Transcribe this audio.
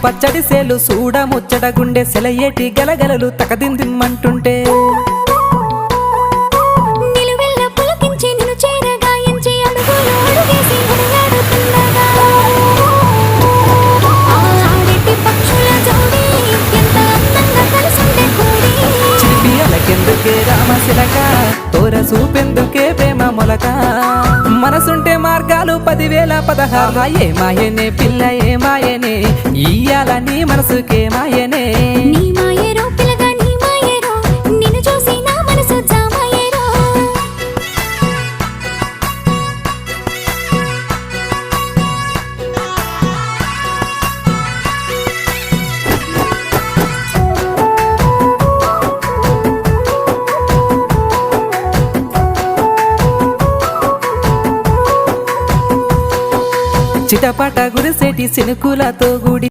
పచ్చడి సేలు సూడ ముచ్చట గుండె సెలయేటి గలగలలు తకదిందిమ్మంటుంటే చిలిపియలకెందుకే రామశిలక తోర సూపెందుకే ప్రేమ మొలక మనసుంటే మార్గాలు 10,016 ఏ మాయనే పిల్ల ఏ మాయనే ఇయ్యాల నీ మనసుకే మాయనే నీ మాయరో పిల్లగా నీ మాయరో నిన్ను చూసి నా మనసు జామాయరో చిటపట గురిసేటి సినుకులతో గుడి